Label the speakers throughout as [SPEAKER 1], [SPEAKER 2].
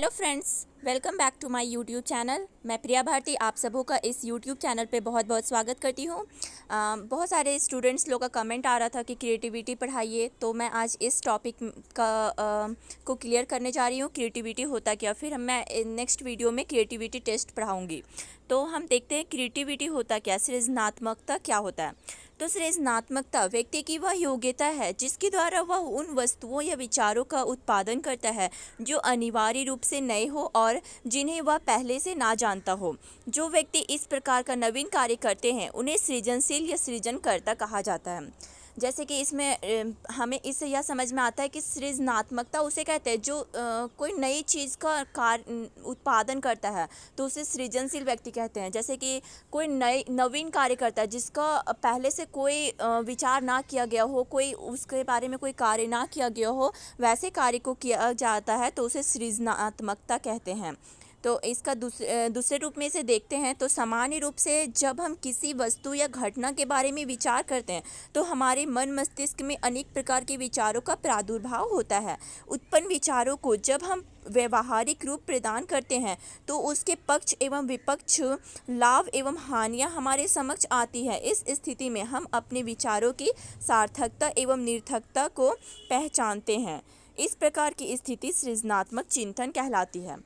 [SPEAKER 1] Hello friends, welcome back to my YouTube channel. मैं प्रिया भारती आप सबों का इस यूट्यूब चैनल पे बहुत बहुत स्वागत करती हूँ। बहुत सारे स्टूडेंट्स लोग का कमेंट आ रहा था कि क्रिएटिविटी पढ़ाइए, तो मैं आज इस टॉपिक को क्लियर करने जा रही हूँ। क्रिएटिविटी होता क्या, फिर मैं नेक्स्ट वीडियो में क्रिएटिविटी टेस्ट पढ़ाऊँगी। तो हम देखते हैं क्रिएटिविटी होता क्या, सृजनात्मकता क्या होता है। तो सृजनात्मकता व्यक्ति की वह योग्यता है जिसके द्वारा वह उन वस्तुओं या विचारों का उत्पादन करता है जो अनिवार्य रूप से नए हो और जिन्हें वह पहले से ना जानता हो। जो व्यक्ति इस प्रकार का नवीन कार्य करते हैं उन्हें सृजनशील या सृजनकर्ता कहा जाता है। जैसे कि इसमें हमें इससे यह समझ में आता है कि सृजनात्मकता उसे कहते हैं जो कोई नई चीज़ का कार्य उत्पादन करता है, तो उसे सृजनशील व्यक्ति कहते हैं। जैसे कि कोई नवीन कार्य करता है जिसका पहले से कोई विचार ना किया गया हो, कोई उसके बारे में कोई कार्य ना किया गया हो, वैसे कार्य को किया जाता है तो उसे सृजनात्मकता कहते हैं। तो इसका दूसरे रूप में इसे देखते हैं तो सामान्य रूप से जब हम किसी वस्तु या घटना के बारे में विचार करते हैं तो हमारे मन मस्तिष्क में अनेक प्रकार के विचारों का प्रादुर्भाव होता है। उत्पन्न विचारों को जब हम व्यवहारिक रूप प्रदान करते हैं तो उसके पक्ष एवं विपक्ष, लाभ एवं हानियां हमारे समक्ष आती है। इस स्थिति में हम अपने विचारों की सार्थकता एवं निरर्थकता को पहचानते हैं। इस प्रकार की स्थिति सृजनात्मक चिंतन कहलाती है।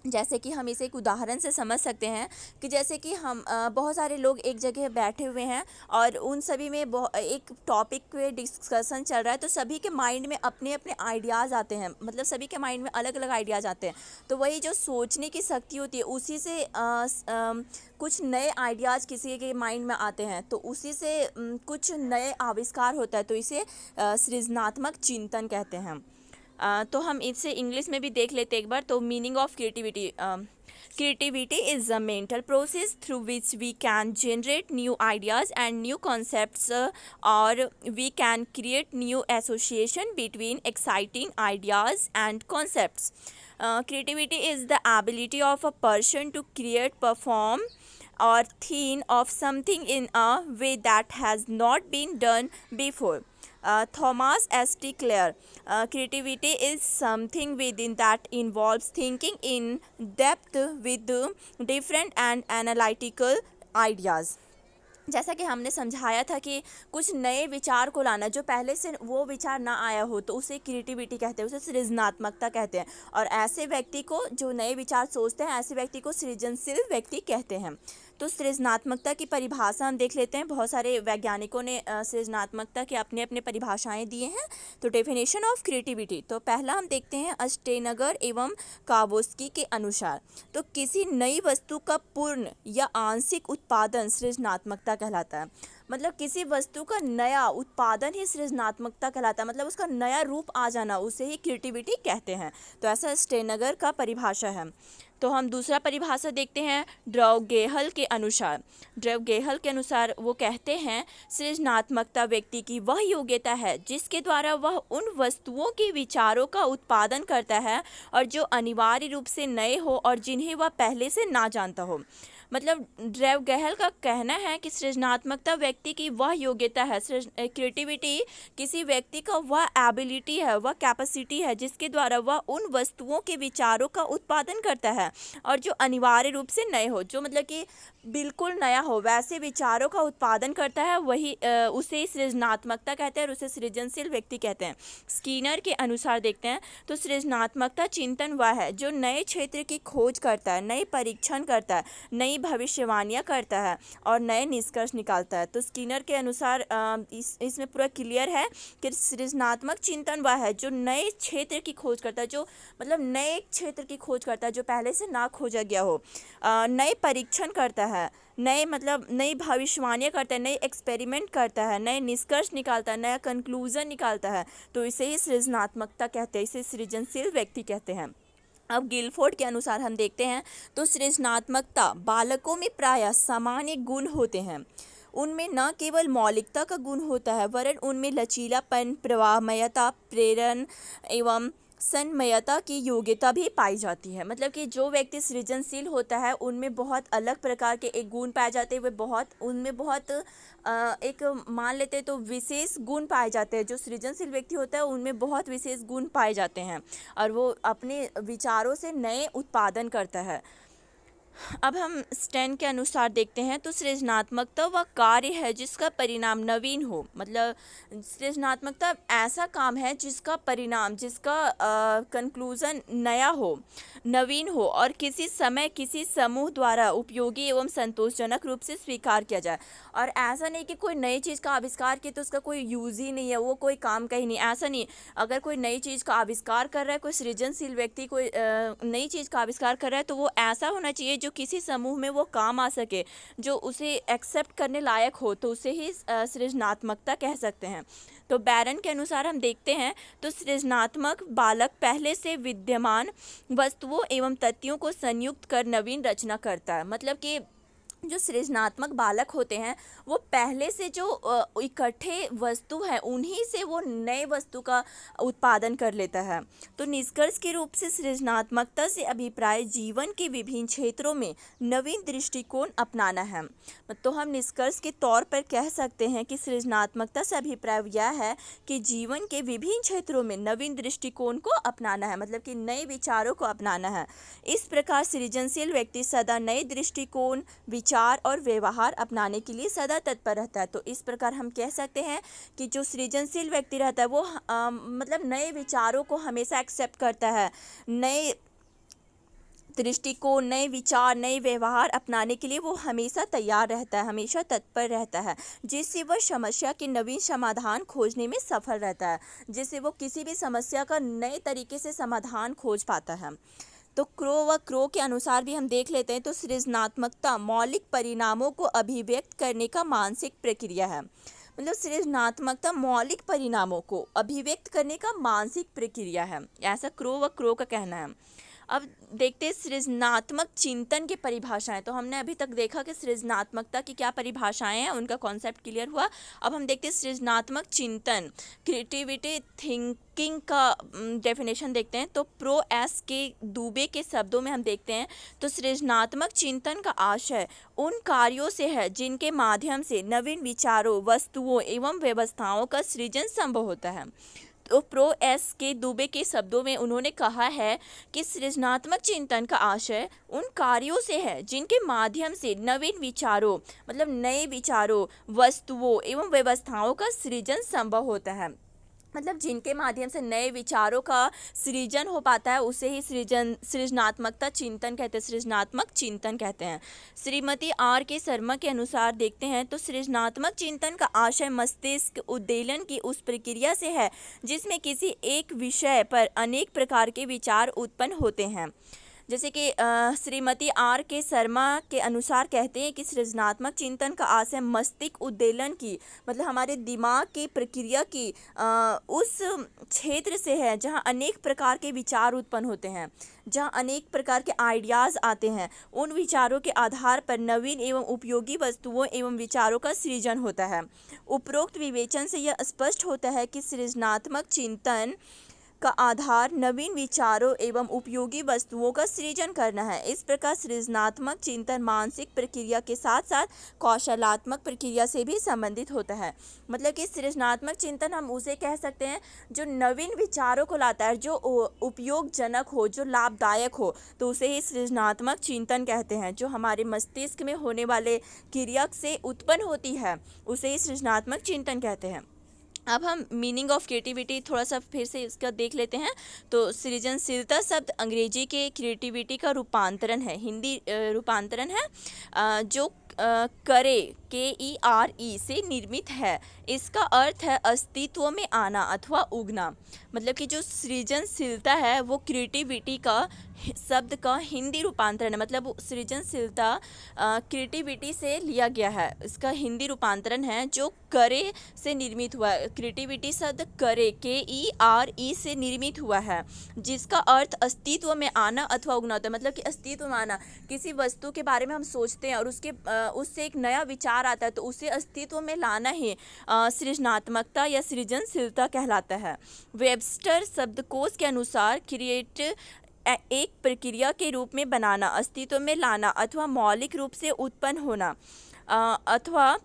[SPEAKER 1] जैसे कि हम इसे एक उदाहरण से समझ सकते हैं कि जैसे कि हम बहुत सारे लोग एक जगह बैठे हुए हैं और उन सभी में एक टॉपिक पे डिस्कशन चल रहा है, तो सभी के माइंड में अपने अपने आइडियाज़ आते हैं, मतलब सभी के माइंड में अलग अलग आइडियाज़ आते हैं। तो वही जो सोचने की शक्ति होती है उसी से कुछ नए आइडियाज़ किसी के माइंड में आते हैं, तो उसी से कुछ नए आविष्कार होता है, तो इसे सृजनात्मक चिंतन कहते हैं। तो हम इसे इंग्लिश में भी देख लेते एक बार। तो meaning of creativity, creativity is a mental process through which we can generate new ideas and new concepts, or we can create new association between exciting ideas and concepts. Creativity is the ability of a person to create, perform or think of something in a way that has not been done before. Thomas S. T. Clare, creativity is something within that involves thinking in depth with different and analytical ideas. जैसा कि हमने समझाया था कि कुछ नए विचार को लाना, जो पहले से वो विचार ना आया हो, तो उसे क्रिएटिविटी कहते हैं, उसे सृजनात्मकता कहते हैं। और ऐसे व्यक्ति को जो नए विचार सोचते हैं, ऐसे व्यक्ति को सृजनशील व्यक्ति कहते हैं। तो सृजनात्मकता की परिभाषा हम देख लेते हैं। बहुत सारे वैज्ञानिकों ने सृजनात्मकता के अपने अपने परिभाषाएं दिए हैं। तो डेफिनेशन ऑफ क्रिएटिविटी, तो पहला हम देखते हैं अस्टेनगर एवं कावोस्की के अनुसार। तो किसी नई वस्तु का पूर्ण या आंशिक उत्पादन सृजनात्मकता कहलाता है। मतलब किसी वस्तु का नया उत्पादन ही सृजनात्मकता कहलाता है, मतलब उसका नया रूप आ जाना, उसे ही क्रिएटिविटी कहते हैं। तो ऐसा अस्टेनगर का परिभाषा है। तो हम दूसरा परिभाषा देखते हैं ड्रौगेहल के अनुसार। ड्रौगेहल के अनुसार वो कहते हैं सृजनात्मकता व्यक्ति की वह योग्यता है जिसके द्वारा वह उन वस्तुओं के विचारों का उत्पादन करता है और जो अनिवार्य रूप से नए हो और जिन्हें वह पहले से ना जानता हो। मतलब ड्रौगेहल का कहना है कि सृजनात्मकता व्यक्ति की वह योग्यता है, क्रिएटिविटी किसी व्यक्ति का वह एबिलिटी है, वह कैपेसिटी है जिसके द्वारा वह उन वस्तुओं के विचारों का उत्पादन करता है और जो अनिवार्य रूप से नए हो, जो मतलब कि बिल्कुल नया हो, वैसे विचारों का उत्पादन करता है, वही उसे सृजनात्मकता कहते हैं और उसे सृजनशील व्यक्ति कहते हैं। स्किनर के अनुसार देखते हैं तो सृजनात्मकता चिंतन वह है जो नए क्षेत्र की खोज करता है, नए परीक्षण करता है, नई भविष्यवाणियाँ करता है और नए निष्कर्ष निकालता है। तो स्किनर के अनुसार इसमें पूरा क्लियर है कि सृजनात्मक चिंतन वह है जो नए क्षेत्र की खोज करता है, जो मतलब नए क्षेत्र की खोज करता है जो पहले से ना खोजा गया हो, नए परीक्षण करता है, नए मतलब नई भविष्यवाणियाँ करता है, नए एक्सपेरिमेंट करता है, नए निष्कर्ष निकालता है, नया कंक्लूजन निकालता है। तो इसे ही सृजनात्मकता कहते हैं, इसे सृजनशील व्यक्ति कहते हैं। अब गिलफोर्ड के अनुसार हम देखते हैं तो सृजनात्मकता बालकों में प्रायः सामान्य गुण होते हैं। उनमें न केवल मौलिकता का गुण होता है वरन उनमें लचीलापन, प्रवाहमयता, प्रेरण एवं सन्मयता की योग्यता भी पाई जाती है। मतलब कि जो व्यक्ति सृजनशील होता है उनमें बहुत अलग प्रकार के एक गुण पाए जाते हैं, वे बहुत उनमें बहुत एक मान लेते हैं तो विशेष गुण पाए जाते हैं। जो सृजनशील व्यक्ति होता है उनमें बहुत विशेष गुण पाए जाते हैं और वो अपने विचारों से नए उत्पादन करता है। अब हम स्टैन के अनुसार देखते हैं तो सृजनात्मकता वह कार्य है जिसका परिणाम नवीन हो। मतलब सृजनात्मकता ऐसा काम है जिसका परिणाम, जिसका कंक्लूजन नया हो, नवीन हो और किसी समय किसी समूह द्वारा उपयोगी एवं संतोषजनक रूप से स्वीकार किया जाए। और ऐसा नहीं कि कोई नई चीज़ का आविष्कार किया तो उसका कोई यूज़ ही नहीं है, वो कोई काम का ही नहीं, ऐसा नहीं। अगर कोई नई चीज़ का आविष्कार कर रहा है, कोई सृजनशील व्यक्ति कोई नई चीज़ का आविष्कार कर रहा है, तो वो ऐसा होना चाहिए जो किसी समूह में वो काम आ सके, जो उसे एक्सेप्ट करने लायक हो, तो उसे ही सृजनात्मकता कह सकते हैं। तो बैरन के अनुसार हम देखते हैं तो सृजनात्मक बालक पहले से विद्यमान वस्तुओं एवं तथ्यों को संयुक्त कर नवीन रचना करता है। मतलब कि जो सृजनात्मक बालक होते हैं वो पहले से जो इकट्ठे वस्तु है उन्हीं से वो नए वस्तु का उत्पादन कर लेता है। तो निष्कर्ष के रूप से सृजनात्मकता से अभिप्राय जीवन के विभिन्न क्षेत्रों में नवीन दृष्टिकोण अपनाना है। तो हम निष्कर्ष के तौर पर कह सकते हैं कि सृजनात्मकता से अभिप्राय यह है कि जीवन के विभिन्न क्षेत्रों में नवीन दृष्टिकोण को अपनाना है, मतलब कि नए विचारों को अपनाना है। इस प्रकार सृजनशील व्यक्ति सदा नए दृष्टिकोण, विचार और व्यवहार अपनाने के लिए सदा तत्पर रहता है। तो इस प्रकार हम कह सकते हैं कि जो सृजनशील व्यक्ति रहता है वो मतलब नए विचारों को हमेशा एक्सेप्ट करता है, नए दृष्टिकोण, नए विचार, नए व्यवहार अपनाने के लिए वो हमेशा तैयार रहता है, हमेशा तत्पर रहता है, जिससे वह समस्या के नवीन समाधान खोजने में सफल रहता है, जिससे वो किसी भी समस्या का नए तरीके से समाधान खोज पाता है। तो क्रो के अनुसार भी हम देख लेते हैं तो सृजनात्मकता मौलिक परिणामों को अभिव्यक्त करने का मानसिक प्रक्रिया है। मतलब सृजनात्मकता मौलिक परिणामों को अभिव्यक्त करने का मानसिक प्रक्रिया है, ऐसा क्रो का कहना है। अब देखते हैं सृजनात्मक चिंतन की परिभाषाएं। तो हमने अभी तक देखा कि सृजनात्मकता की क्या परिभाषाएं हैं, उनका कॉन्सेप्ट क्लियर हुआ। अब हम देखते हैं सृजनात्मक चिंतन, क्रिएटिविटी थिंकिंग का डेफिनेशन देखते हैं। तो प्रो एस के दुबे के शब्दों में हम देखते हैं तो सृजनात्मक चिंतन का आशय उन कार्यों से है जिनके माध्यम से नवीन विचारों, वस्तुओं एवं व्यवस्थाओं का सृजन संभव होता है। तो प्रो एस के दुबे के शब्दों में उन्होंने कहा है कि सृजनात्मक चिंतन का आशय उन कार्यों से है जिनके माध्यम से नवीन विचारों, मतलब नए विचारों, वस्तुओं एवं व्यवस्थाओं का सृजन संभव होता है। मतलब जिनके माध्यम से नए विचारों का सृजन हो पाता है उसे ही सृजनात्मकता चिंतन कहते हैं, सृजनात्मक चिंतन कहते हैं। श्रीमती आर के शर्मा के अनुसार देखते हैं तो सृजनात्मक चिंतन का आशय मस्तिष्क उद्दीलन की उस प्रक्रिया से है जिसमें किसी एक विषय पर अनेक प्रकार के विचार उत्पन्न होते हैं। जैसे कि श्रीमती आर के शर्मा के अनुसार कहते हैं कि सृजनात्मक चिंतन का आशय मस्तिष्क उद्दीलन की, मतलब हमारे दिमाग की प्रक्रिया की उस क्षेत्र से है जहाँ अनेक प्रकार के विचार उत्पन्न होते हैं, जहाँ अनेक प्रकार के आइडियाज़ आते हैं। उन विचारों के आधार पर नवीन एवं उपयोगी वस्तुओं एवं विचारों का सृजन होता है। उपरोक्त विवेचन से यह स्पष्ट होता है कि सृजनात्मक चिंतन का आधार नवीन विचारों एवं उपयोगी वस्तुओं का सृजन करना है। इस प्रकार सृजनात्मक चिंतन मानसिक प्रक्रिया के साथ साथ कौशलात्मक प्रक्रिया से भी संबंधित होता है। मतलब कि सृजनात्मक चिंतन हम उसे कह सकते हैं जो नवीन विचारों को लाता है, जो उपयोगजनक हो, जो लाभदायक हो, तो उसे ही सृजनात्मक चिंतन कहते हैं। जो हमारे मस्तिष्क में होने वाले क्रिया से उत्पन्न होती है उसे ही सृजनात्मक चिंतन कहते हैं। अब हम मीनिंग ऑफ क्रिएटिविटी थोड़ा सा फिर से इसका देख लेते हैं। तो सृजनशीलता शब्द अंग्रेजी के क्रिएटिविटी का रूपांतरण है, हिंदी रूपांतरण है जो करे KERE से निर्मित है। इसका अर्थ है अस्तित्व में आना अथवा उगना। मतलब कि जो सृजनशीलता है वो क्रिएटिविटी का शब्द का हिंदी रूपांतरण है। मतलब सृजनशीलता क्रिएटिविटी से लिया गया है, इसका हिंदी रूपांतरण है जो करे से निर्मित हुआ है। क्रिएटिविटी शब्द करे KERE से निर्मित हुआ है जिसका अर्थ अस्तित्व में आना अथवा उगना होता है। मतलब कि अस्तित्व में आना, किसी वस्तु के बारे में हम सोचते हैं और उसके उससे एक नया विचार आता है तो उसे अस्तित्व में लाना ही सृजनात्मकता या सृजनशीलता कहलाता है। वेबस्टर शब्दकोश के अनुसार क्रिएट एक प्रक्रिया के रूप में बनाना, अस्तित्व में लाना अथवा मौलिक रूप से उत्पन्न होना अथवा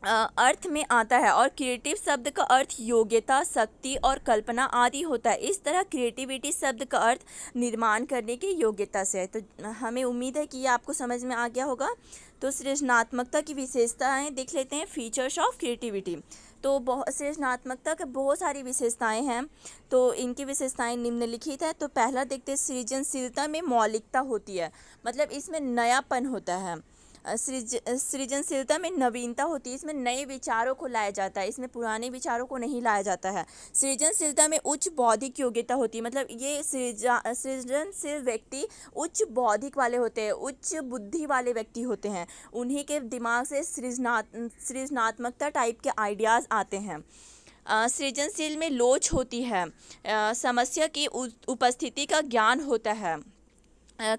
[SPEAKER 1] अर्थ में आता है। और क्रिएटिव शब्द का अर्थ योग्यता, शक्ति और कल्पना आदि होता है। इस तरह क्रिएटिविटी शब्द का अर्थ निर्माण करने की योग्यता से है। तो हमें उम्मीद है कि ये आपको समझ में आ गया होगा। तो सृजनात्मकता की विशेषताएं देख लेते हैं, फीचर्स ऑफ क्रिएटिविटी। तो सृजनात्मकता के बहुत सारी विशेषताएं हैं, तो इनकी विशेषताएं निम्नलिखित है। तो पहला देखते हैं, सृजनशीलता में मौलिकता होती है, मतलब इसमें नयापन होता है। सृजनशीलता में नवीनता होती है, इसमें नए विचारों को लाया जाता है, इसमें पुराने विचारों को नहीं लाया जाता है। सृजनशीलता में उच्च बौद्धिक योग्यता होती है, मतलब ये सृजनशील व्यक्ति उच्च बौद्धिक वाले होते हैं, उच्च बुद्धि वाले व्यक्ति होते हैं, उन्हीं के दिमाग से सृजनात्मकता टाइप के आइडियाज़ आते हैं। सृजनशील में लोच होती है, समस्या की उपस्थिति का ज्ञान होता है,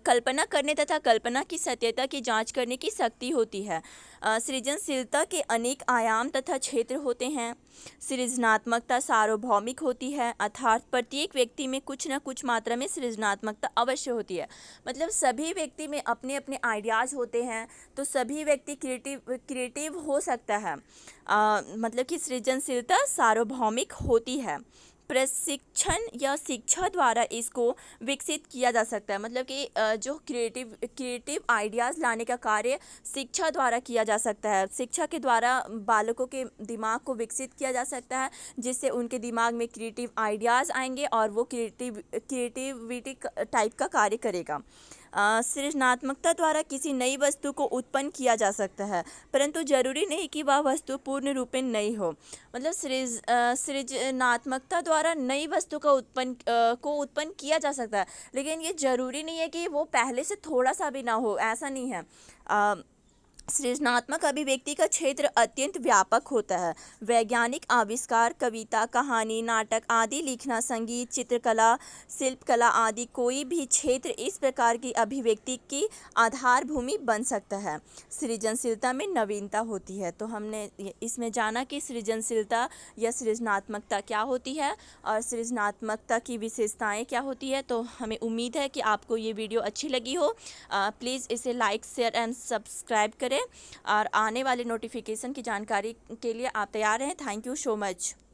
[SPEAKER 1] कल्पना करने तथा कल्पना की सत्यता की जांच करने की शक्ति होती है। सृजनशीलता के अनेक आयाम तथा क्षेत्र होते हैं। सृजनात्मकता सार्वभौमिक होती है, अर्थात प्रत्येक व्यक्ति में कुछ न कुछ मात्रा में सृजनात्मकता अवश्य होती है, मतलब सभी व्यक्ति में अपने अपने आइडियाज़ होते हैं, तो सभी व्यक्ति क्रिएटिव हो सकता है। मतलब कि सृजनशीलता सार्वभौमिक होती है। प्रशिक्षण या शिक्षा द्वारा इसको विकसित किया जा सकता है, मतलब कि जो क्रिएटिव आइडियाज़ लाने का कार्य शिक्षा द्वारा किया जा सकता है। शिक्षा के द्वारा बालकों के दिमाग को विकसित किया जा सकता है, जिससे उनके दिमाग में क्रिएटिव आइडियाज़ आएंगे और वो क्रिएटिविटी टाइप का कार्य करेगा। सृजनात्मकता द्वारा किसी नई वस्तु को उत्पन्न किया जा सकता है, परंतु जरूरी नहीं कि वह वस्तु पूर्ण रूप में नई हो। मतलब सृजनात्मकता द्वारा नई वस्तु का उत्पन्न किया जा सकता है, लेकिन ये जरूरी नहीं है कि वो पहले से थोड़ा सा भी ना हो, ऐसा नहीं है। सृजनात्मक अभिव्यक्ति का क्षेत्र अत्यंत व्यापक होता है। वैज्ञानिक आविष्कार, कविता, कहानी, नाटक आदि लिखना, संगीत, चित्रकला, शिल्पकला आदि कोई भी क्षेत्र इस प्रकार की अभिव्यक्ति की आधार भूमि बन सकता है। सृजनशीलता में नवीनता होती है। तो हमने इसमें जाना कि सृजनशीलता या सृजनात्मकता क्या होती है और सृजनात्मकता की विशेषताएं क्या होती है। तो हमें उम्मीद है कि आपको ये वीडियो अच्छी लगी हो। प्लीज़ इसे लाइक, शेयर एंड सब्सक्राइब करें और आने वाले नोटिफिकेशन की जानकारी के लिए आप तैयार रहें। Thank you so much.